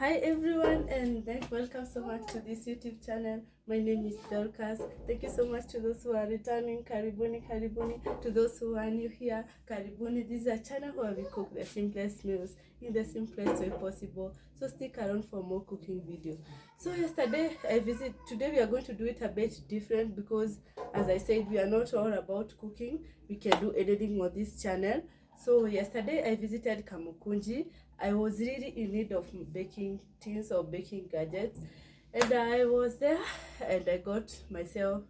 Hi everyone, and welcome so much to this YouTube channel. My name is Dorcas. Thank you so much to those who are returning. Karibuni, karibuni. To those who are new here, karibuni. This is a channel where we cook the simplest meals in the simplest way possible. So stick around for more cooking video. So today we are going to do it a bit different because, as I said, we are not all about cooking. We can do editing on this channel. So yesterday I visited Kamukunji. I was really in need of baking things or baking gadgets, and I was there and I got myself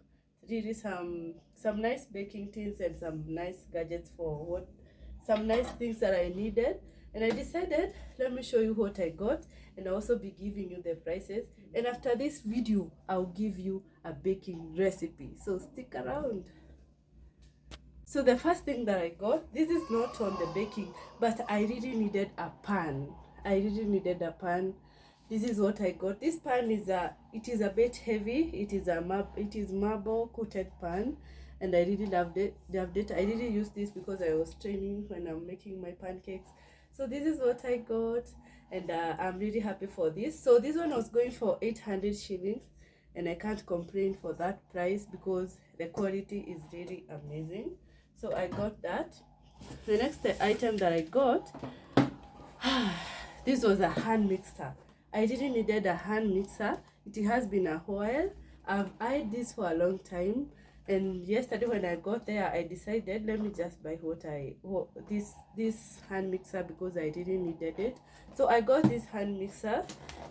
really some nice baking things and some nice gadgets for some nice things that I needed. And I decided, let me show you what I got, and I'll also be giving you the prices. And after this video I'll give you a baking recipe, so stick around. So the first thing that I got, this is not on the baking, but I really needed a pan. I really needed a pan. This is what I got. This pan is it is a bit heavy. It is marble coated pan, and I really loved it. I really use this because I was training when I'm making my pancakes. So this is what I got, and I'm really happy for this. So this one was going for 800 shillings, and I can't complain for that price because the quality is really amazing. So I got that. The next item that I got, this was a hand mixer. I didn't needed a hand mixer. It has been a while. I've eyed this for a long time, and yesterday when I got there, I decided, let me just buy this hand mixer because I didn't needed it. So I got this hand mixer.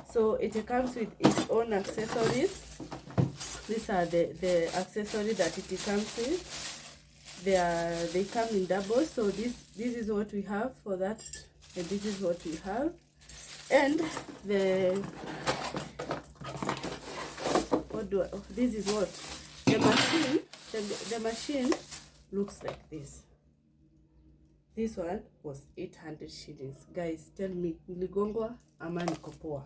So it comes with its own accessories. These are the accessories that it comes with. They come in doubles. So this is what we have for that, and this is what we have. And this is what the machine looks like this. This one was 800 shillings. Guys, tell me, niligongwa ama niko poa?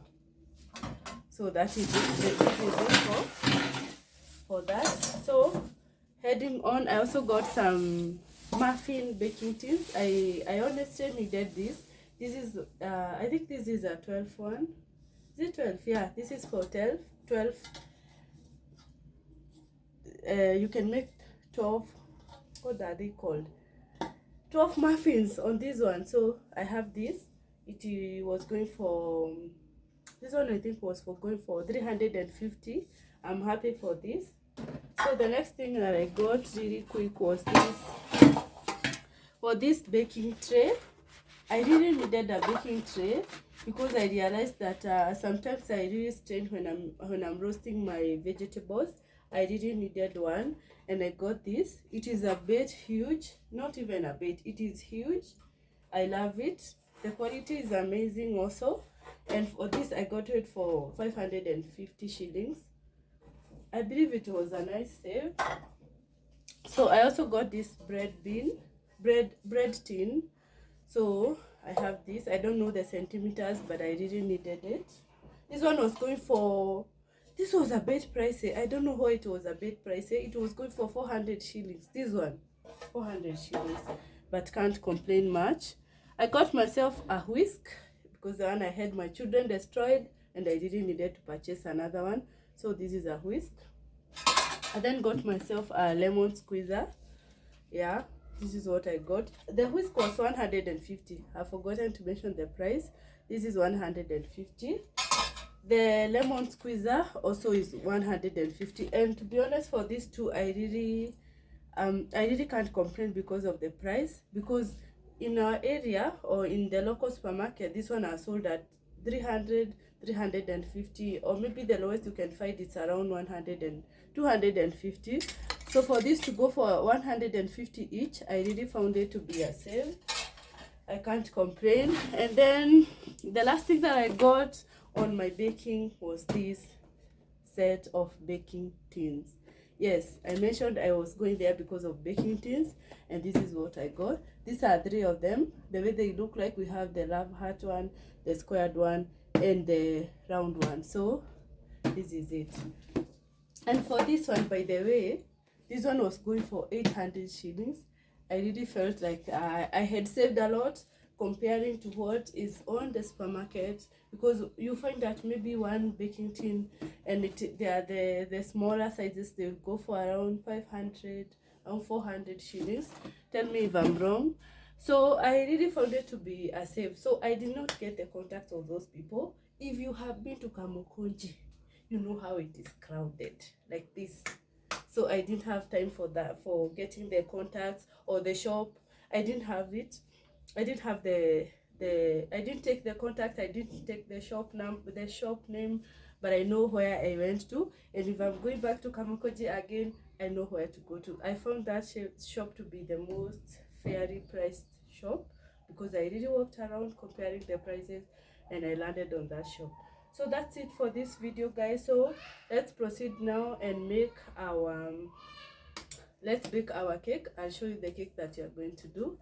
So that is it. This is it for that. So heading on, I also got some muffin baking tins. I honestly needed this. This is I think this is a 12 one. Is it 12? Yeah, this is for 12. You can make 12. What are they called? 12 muffins on this one. So I have this. It was going for, this one I think was going for 350. I'm happy for this. So the next thing that I got really quick was this. For this baking tray, I really needed a baking tray because I realized that sometimes I really strain when I'm roasting my vegetables. I really needed one, and I got this. It is a bit huge, not even a bit. It is huge. I love it. The quality is amazing also. And for this, I got it for 550 shillings. I believe it was a nice save. So I also got this bread tin. So I have this. I don't know the centimeters, but I really needed it. This one was going for, this was a bit pricey. I don't know why it was a bit pricey. It was going for 400 shillings. This one, 400 shillings. But can't complain much. I got myself a whisk because the one I had my children destroyed, and I didn't needed to purchase another one. So this is a whisk. I then got myself a lemon squeezer. Yeah, this is what I got. The whisk was 150. I've forgotten to mention the price. This is 150. The lemon squeezer also is 150. And to be honest, for these two, I really can't complain because of the price. Because in our area or in the local supermarket, this one are sold at 300, 350, or maybe the lowest you can find it's around 100 and 250. So for this to go for 150 each, I really found it to be a save. I can't complain. And then the last thing that I got on my baking was this set of baking tins. Yes, I mentioned I was going there because of baking tins, and this is what I got. These are 3 of them. The way they look like, we have the love heart one, the squared one, and the round one. So this is it. And for this one, by the way, this one was going for 800 shillings. I really felt like I had saved a lot comparing to what is on the supermarket, because you find that maybe one baking tin, and they are the smaller sizes, they go for around 500 and 400 shillings. Tell me if I'm wrong. So I really found it to be a safe. So I did not get the contact of those people. If you have been to Kamukunji, you know how it is crowded like this. So I didn't have time for that, for getting the contacts or the shop. I didn't have it. I didn't have I didn't take the contact. I didn't take the shop name, but I know where I went to. And if I'm going back to Kamukunji again, I know where to go to. I found that shop to be the most fairly priced shop, because I really walked around comparing the prices, and I landed on that shop. So that's it for this video, guys. So let's proceed now and make our let's bake our cake. I'll show you the cake that you're going to do.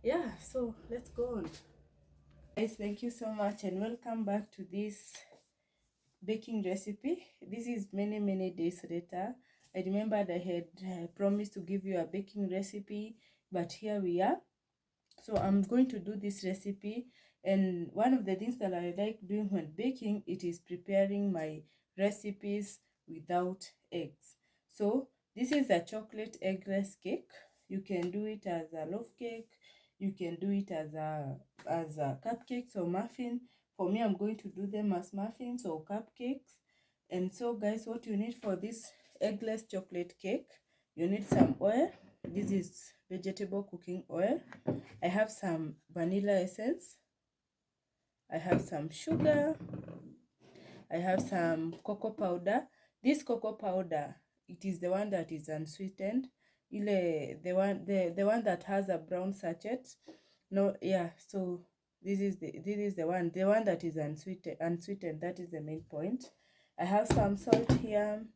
Yeah, so let's go on, guys. Thank you so much and welcome back to this baking recipe. This is many days later. I remembered I had promised to give you a baking recipe, but here we are. So I'm going to do this recipe, and one of the things that I like doing when baking, it is preparing my recipes without eggs. So this is a chocolate eggless cake. You can do it as a loaf cake, you can do it as a cupcakes or muffin. For me, I'm going to do them as muffins or cupcakes. And so guys, what you need for this eggless chocolate cake, you need some oil. This is vegetable cooking oil. I have some vanilla essence, I have some sugar, I have some cocoa powder. This cocoa powder, it is the one that is unsweetened. The one that has a brown sachet. No, yeah, so this is the one that is unsweetened. That is the main point. I have some salt here,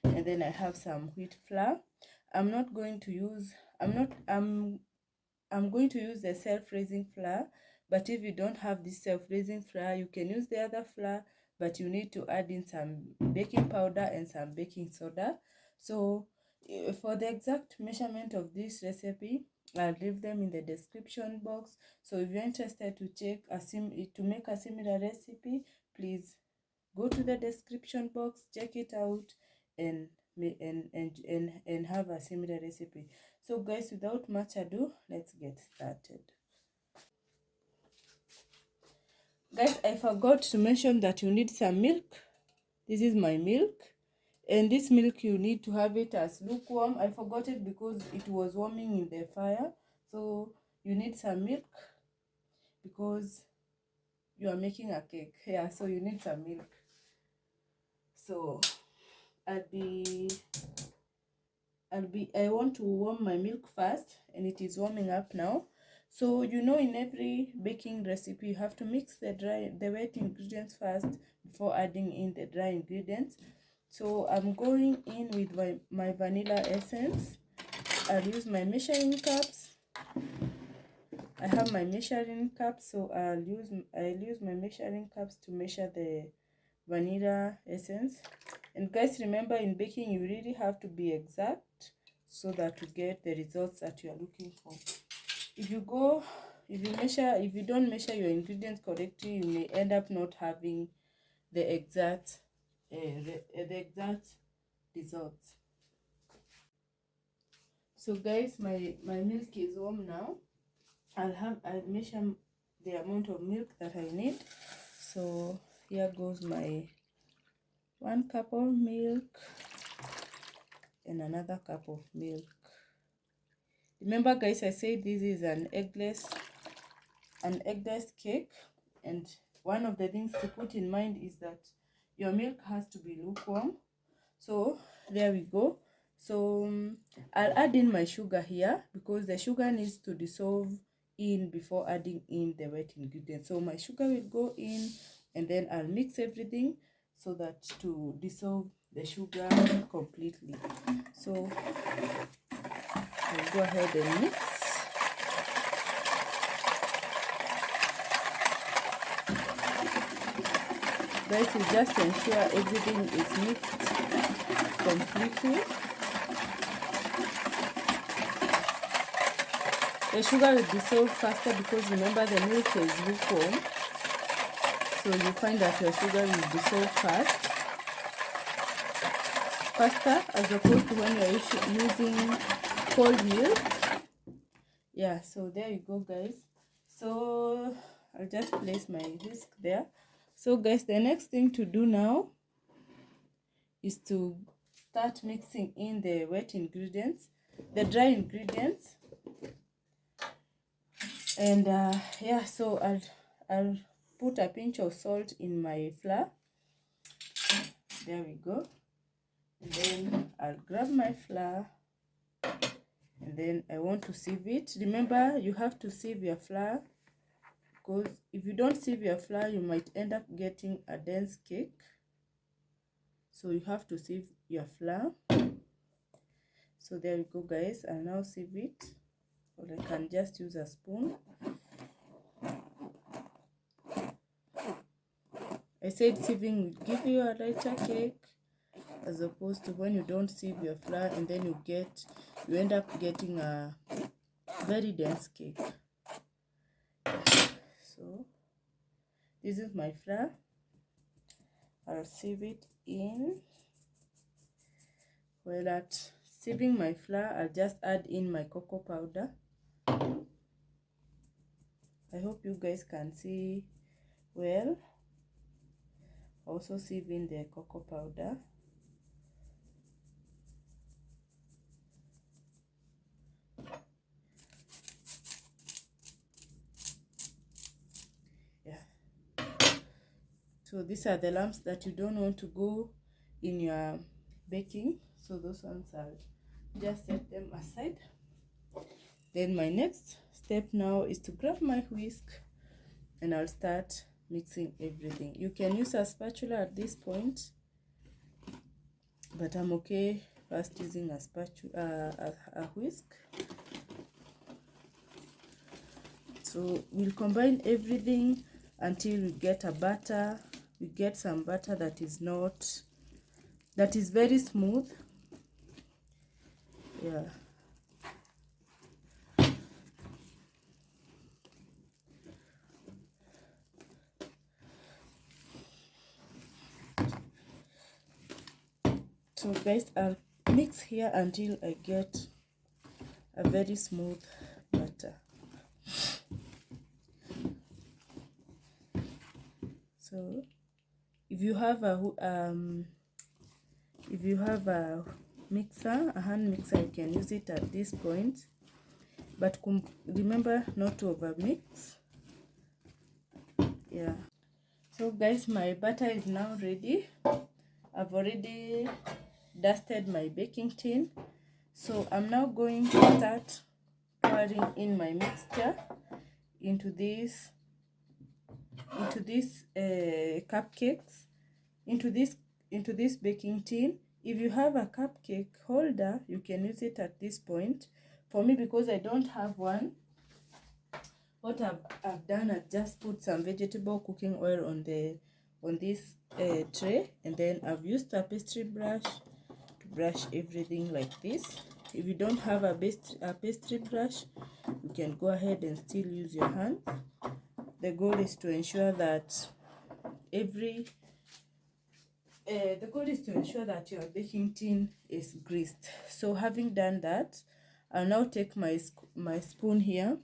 and then I have some wheat flour. I'm going to use the self-raising flour, but if you don't have this self-raising flour, you can use the other flour, but you need to add in some baking powder and some baking soda. So for the exact measurement of this recipe, I'll leave them in the description box. So if you're interested to make a similar recipe, please go to the description box, check it out, and have a similar recipe. So guys, without much ado, let's get started. Guys, I forgot to mention that you need some milk. This is my milk, and this milk, you need to have it as lukewarm. I forgot it because it was warming in the fire. So you need some milk because you are making a cake. Yeah, so you need some milk. So I want to warm my milk first, and it is warming up now. So you know, in every baking recipe, you have to mix the wet ingredients first before adding in the dry ingredients. So I'm going in with my vanilla essence. I'll use my measuring cups. I have my measuring cups, so I'll use my measuring cups to measure the vanilla essence. And guys, remember, in baking you really have to be exact so that you get the results that you are looking for. If you don't measure your ingredients correctly, you may end up not having the exact results. So guys, my milk is warm now. I'll measure the amount of milk that I need. So here goes my 1 cup of milk and another cup of milk. Remember guys, I said this is an eggless cake, and one of the things to put in mind is that your milk has to be lukewarm. So there we go. So I'll add in my sugar here because the sugar needs to dissolve in before adding in the wet ingredients. So my sugar will go in, and then I'll mix everything so that to dissolve the sugar completely. So I'll go ahead and mix. Guys, you just ensure everything is mixed completely. The sugar will dissolve faster because remember the milk is lukewarm. So you find that your sugar will dissolve faster as opposed to when you're using cold milk. Yeah, so there you go, guys. So I'll just place my whisk there. So guys, the next thing to do now is to start mixing in the wet ingredients, the dry ingredients. And yeah, so I'll put a pinch of salt in my flour. There we go. And then I'll grab my flour, and then I want to sieve it. Remember, you have to sieve your flour, because if you don't sieve your flour, you might end up getting a dense cake. So you have to sieve your flour. So there you go, guys. I'll now sieve it, or I can just use a spoon. I said sieving will give you a lighter cake, as opposed to when you don't sieve your flour and then you end up getting a very dense cake. So this is my flour. I'll sieve it in. While at sieving my flour, I'll just add in my cocoa powder. I hope you guys can see well. Also sieve in the cocoa powder. Yeah. So these are the lumps that you don't want to go in your baking. So those ones, I'll just set them aside. Then my next step now is to grab my whisk, and I'll start mixing everything. You can use a spatula at this point, but I'm okay first using a spatula, a whisk. So we'll combine everything until we get a batter. We get some batter that is very smooth. Yeah. So guys, I'll mix here until I get a very smooth batter. So if you have a mixer, a hand mixer, you can use it at this point, but remember not to over mix. Yeah. So guys, my batter is now ready. I've already dusted my baking tin, so I'm now going to start pouring in my mixture into these cupcakes, into this baking tin. If you have a cupcake holder, you can use it at this point. For me, because I don't have one, what I've done, I've just put some vegetable cooking oil on this tray, and then I've used a pastry brush to brush everything like this. If you don't have a pastry brush, you can go ahead and still use your hand. The goal is to ensure that your baking tin is greased. So having done that, I'll now take my spoon here,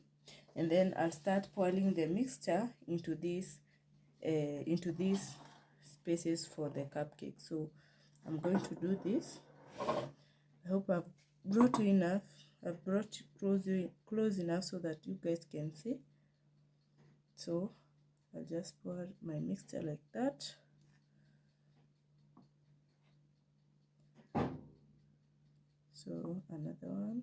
and then I'll start pouring the mixture into these spaces for the cupcake. So I'm going to do this. I hope I've brought you enough. I've brought you close enough so that you guys can see. So I'll just pour my mixture like that. So another one.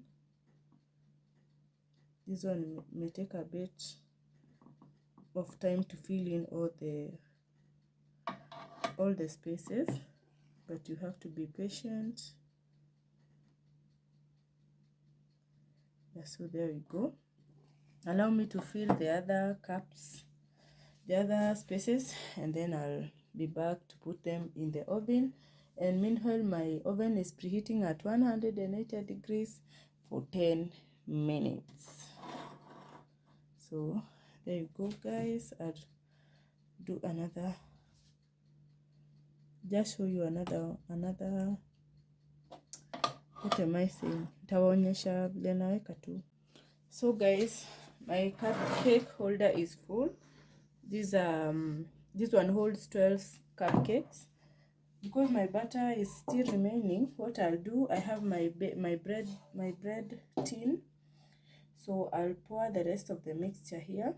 This one may take a bit of time to fill in all the spaces, but you have to be patient. Yeah, so there you go. Allow me to fill the other cups, the other spaces, and then I'll be back to put them in the oven. And meanwhile, my oven is preheating at 180 degrees for 10 minutes. So there you go, guys. I'll do another, just show you another what am I saying, nitawaonyesha vile naweka tu. So guys, my cupcake holder is full. This one holds 12 cupcakes. Because my butter is still remaining, what I'll do, I have my bread tin, so I'll pour the rest of the mixture here,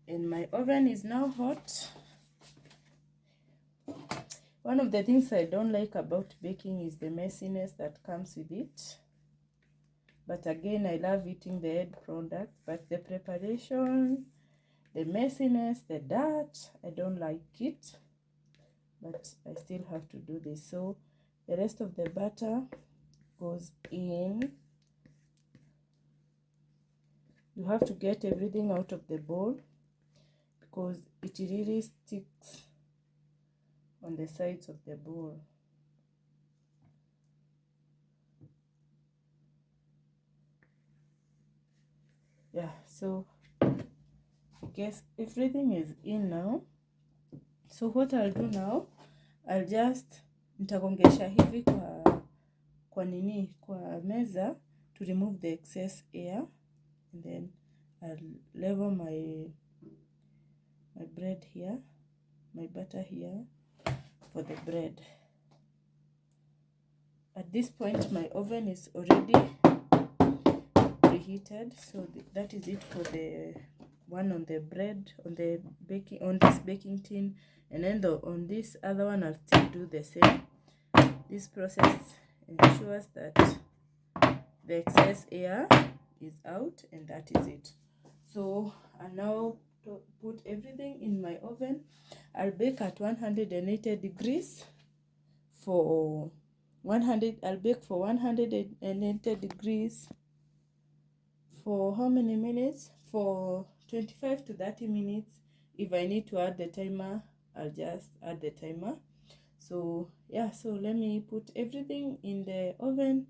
and my oven is now hot. One of the things I don't like about baking is the messiness that comes with it, but again, I love eating the end product. But the preparation, the messiness, the dirt, I don't like it, but I still have to do this. So the rest of the butter goes in. You have to get everything out of the bowl because it really sticks on the sides of the bowl. Yeah, so I guess everything is in now. So what I'll do now, I'll just nitagongesha hivi kwa meza to remove the excess air, and then I'll level my bread here, my butter here for the bread. At this point, my oven is already preheated, so that is it for the one on the bread, on this baking tin, and then on this other one I'll still do the same. This process ensures that the excess air is out, and that is it. So I now put everything in my oven. I'll bake at 180 degrees for 100. I'll bake for 180 degrees for how many minutes? For 25 to 30 minutes. If I need to add the timer, I'll just add the timer. So yeah, so let me put everything in the oven,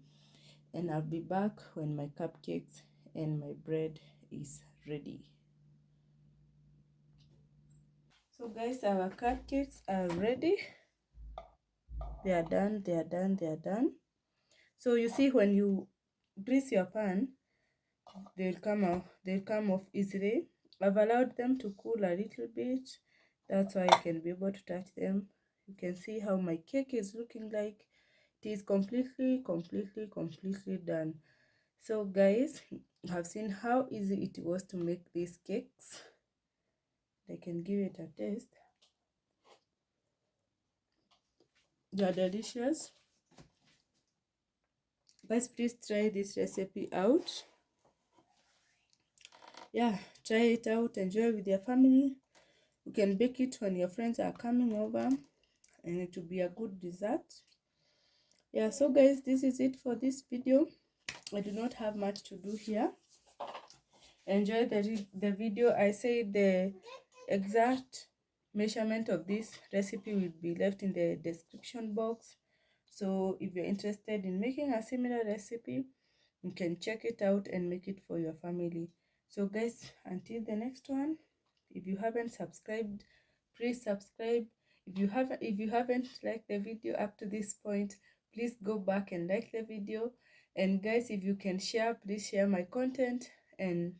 and I'll be back when my cupcakes and my bread is ready. So guys, our cupcakes are ready. They are done. So you see, when you grease your pan, they'll come off easily. I've allowed them to cool a little bit. That's why I can be able to touch them. You can see how my cake is looking like. It is completely done. So guys, you have seen how easy it was to make these cakes. I can give it a taste. They are delicious. Guys, please try this recipe out. Yeah, try it out, enjoy with your family. You can bake it when your friends are coming over, and it will be a good dessert. Yeah, so guys, this is it for this video. I do not have much to do here. Enjoy the video. I say the exact measurement of this recipe will be left in the description box. So if you're interested in making a similar recipe, you can check it out and make it for your family. So guys, until the next one, if you haven't subscribed, please subscribe. If you haven't liked the video up to this point, please go back and like the video. And guys, if you can share, please share my content. And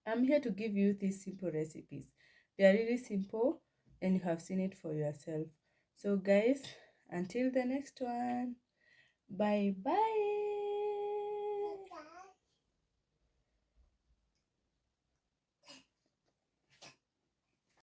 I'm here to give you these simple recipes. They are really simple, and you have seen it for yourself. So guys, until the next one, bye bye.